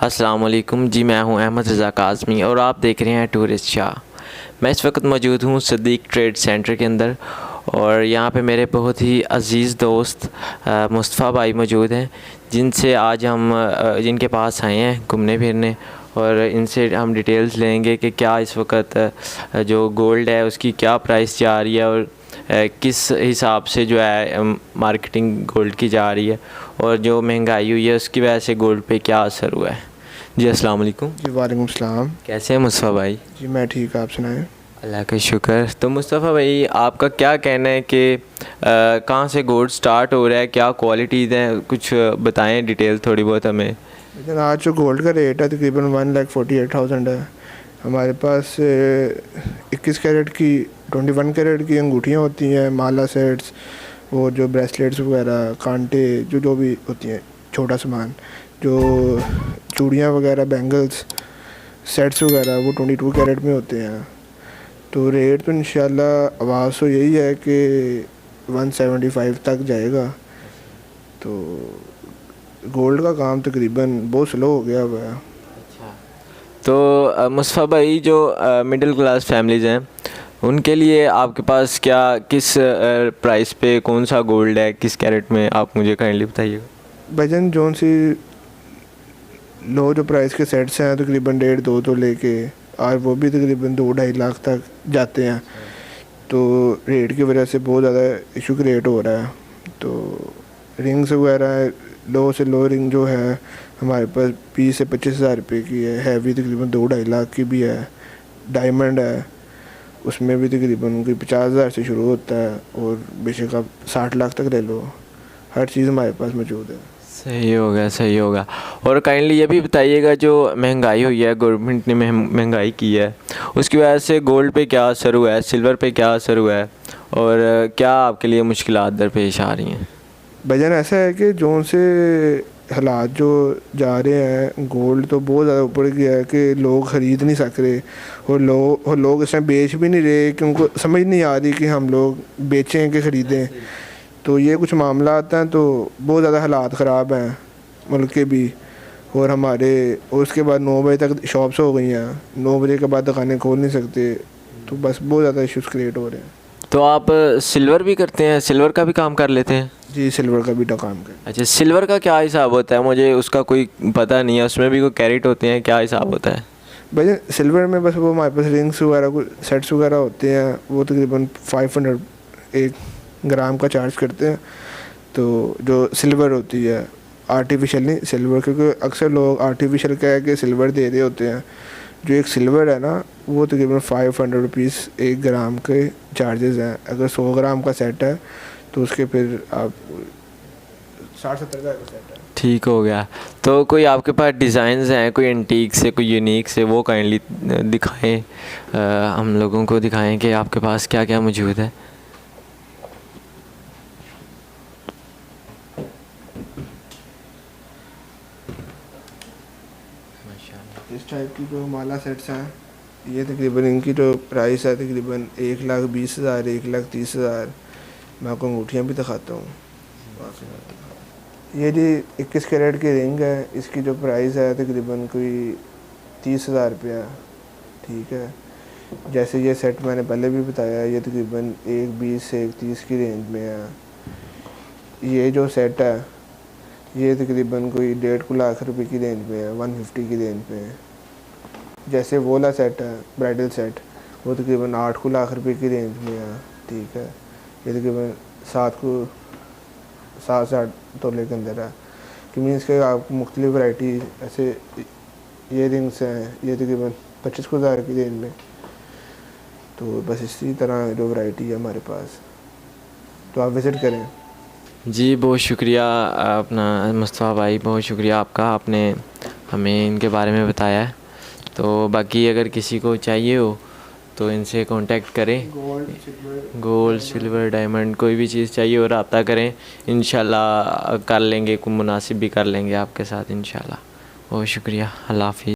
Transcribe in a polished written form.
अस्सलाम वालेकुम जी, मैं हूं अहमद रज़ा काज़मी और आप देख रहे हैं टूरिस्ट शाह। मैं इस वक्त मौजूद हूं सिद्दीक ट्रेड सेंटर के अंदर और यहाँ पे मेरे बहुत ही अज़ीज़ दोस्त मुस्तफ़ा भाई मौजूद हैं, जिनसे आज हम जिनके पास आए हैं घूमने फिरने और इनसे हम डिटेल्स लेंगे कि क्या इस वक्त जो गोल्ड है उसकी क्या प्राइस जा रही है और किस हिसाब से जो है मार्केटिंग गोल्ड की जा रही है और जो महंगाई हुई है उसकी वजह से गोल्ड पे क्या असर हुआ है। जी अस्सलाम वालेकुम। जी वालेकुम सलाम। कैसे हैं मुस्तफ़ा भाई? जी मैं ठीक, आप सुनाएं। अल्लाह का शुक्र। तो मुस्तफ़ा भाई, आपका क्या कहना है कि कहाँ से गोल्ड स्टार्ट हो रहा है, क्या क्वालिटीज़ हैं, कुछ बताएं डिटेल थोड़ी बहुत हमें। लेकिन आज जो गोल्ड का रेट है तकरीबन 1,48,000 है। हमारे पास 21 कैरेट की 21 कैरेट की अंगूठियाँ होती हैं, माला सेट्स, वो जो ब्रेसलेट्स वगैरह, कांटे, जो भी होती हैं, छोटा सामान, जो चूड़ियाँ वगैरह, बैंगल्स सेट्स वगैरह, वो 22 कैरेट में होते हैं। तो रेट तो इंशाल्लाह आवाज़ तो यही है कि 175 तक जाएगा। तो गोल्ड का काम तकरीबन बहुत स्लो हो गया हुआ है। तो मुस्तफ़ा भाई, जो मिडिल क्लास फैमिलीज़ हैं उनके लिए आपके पास क्या किस प्राइस पे कौन सा गोल्ड है, किस कैरेट में, आप मुझे काइंडली बताइएगा। भजन जोन सी लो जो प्राइस के सेट्स हैं तकरीबन 1.5-2 तो लेके, और वो भी तकरीबन 2-2.5 लाख तक जाते हैं। तो रेट की वजह से बहुत ज़्यादा इशू क्रिएट हो रहा है। तो रिंग्स वगैरह, लो से लो रिंग जो है हमारे पास 20 से 25 हज़ार रुपये की है, हैवी तकरीबन 2-2.5 लाख की भी है। डायमंड है, उसमें भी तकरीबन कोई 50 हज़ार से शुरू होता है और बेशक आप 60 लाख तक ले लो, हर चीज़ हमारे पास मौजूद है। सही होगा, सही होगा। और काइंडली ये भी बताइएगा, जो महंगाई हुई है, गवर्नमेंट ने महंगाई की है, उसकी वजह से गोल्ड पे क्या असर हुआ है, सिल्वर पे क्या असर हुआ है और क्या आपके लिए मुश्किलात दरपेश आ रही हैं। भजन ऐसा है कि जोन से हालात जो जा रहे हैं, गोल्ड तो बहुत ज़्यादा ऊपर गया है कि लोग ख़रीद नहीं सक रहे और लोग इस टाइम बेच भी नहीं रहे कि उनको समझ नहीं आ रही कि हम लोग बेचें कि ख़रीदें। तो ये कुछ मामला आते हैं, तो बहुत ज़्यादा हालात ख़राब हैं मुल्क के भी। और हमारे, और उसके बाद 9 बजे तक शॉप्स हो गई हैं, 9 बजे के बाद दुकानें खोल नहीं सकते। तो बस बहुत ज़्यादा इश्यूज़ क्रिएट हो रहे हैं। तो आप सिल्वर भी करते हैं, सिल्वर का भी काम कर लेते हैं? जी सिल्वर का भी काम कर। अच्छा, सिल्वर का क्या हिसाब होता है? मुझे उसका कोई पता नहीं है, उसमें भी कोई कैरेट होते हैं, क्या हिसाब होता है? भाई सिल्वर में बस वो हमारे पास रिंग्स वगैरह कुछ सेट्स वगैरह होते हैं, वो तकरीबन 500 1 ग्राम का चार्ज करते हैं। तो जो सिल्वर होती है, आर्टिफिशियल नहीं सिल्वर, क्योंकि अक्सर लोग आर्टिफिशियल कह के सिल्वर दे रहे होते हैं। जो एक सिल्वर है ना, वो तकरीबन 500 रुपीज़ 1 ग्राम के चार्जेस हैं। अगर 100 ग्राम का सेट है तो उसके फिर आप 60-70 का सेट है। ठीक हो गया। तो कोई आपके पास डिज़ाइंस हैं, कोई एंटीक से, कोई यूनिक से, वो काइंडली दिखाएं, हम लोगों को दिखाएं कि आपके पास क्या क्या मौजूद है। इस टाइप की जो माला सेट्स हैं, ये तकरीबन इनकी जो प्राइस है तकरीबन 1,20,000 1,30,000। मैं आपको अंगूठियाँ भी दिखाता हूँ। ये जी 21 कैरेट की रिंग है, इसकी जो प्राइस है तकरीबन कोई 30,000 रुपया। ठीक है, जैसे ये सेट मैंने पहले भी बताया, ये तकरीबन 1,20 से 1,30 की रेंज में है। ये जो सेट है ये तकरीबन कोई 1.5 लाख रुपए की रेंज में है, 150 की रेंज में है। जैसे वो वाला सेट है ब्राइडल सेट, वो तकरीबन 8 लाख रुपए की रेंज में है। ठीक है, ये तकरीबन 7-8 तोले के अंदर है। कि मीन्स के आपको मुख्तलिफ वैरायटी ऐसे ये रिंग्स हैं, ये तकरीबन 25,000 की रेंज में। तो बस इसी तरह जो वैरायटी है हमारे पास, तो आप विज़िट करें। जी बहुत शुक्रिया अपना मुस्तफ़ा भाई, बहुत शुक्रिया आपका, आपने हमें इनके बारे में बताया है। तो बाकी अगर किसी को चाहिए हो तो इनसे कांटेक्ट करें। गोल्ड सिल्वर डायमंड कोई भी चीज़ चाहिए हो रब्ता करें, इंशाल्लाह कर लेंगे, कोई मुनासिब भी कर लेंगे आपके साथ इंशाल्लाह। बहुत शुक्रिया, अल्लाह हाफ़िज़।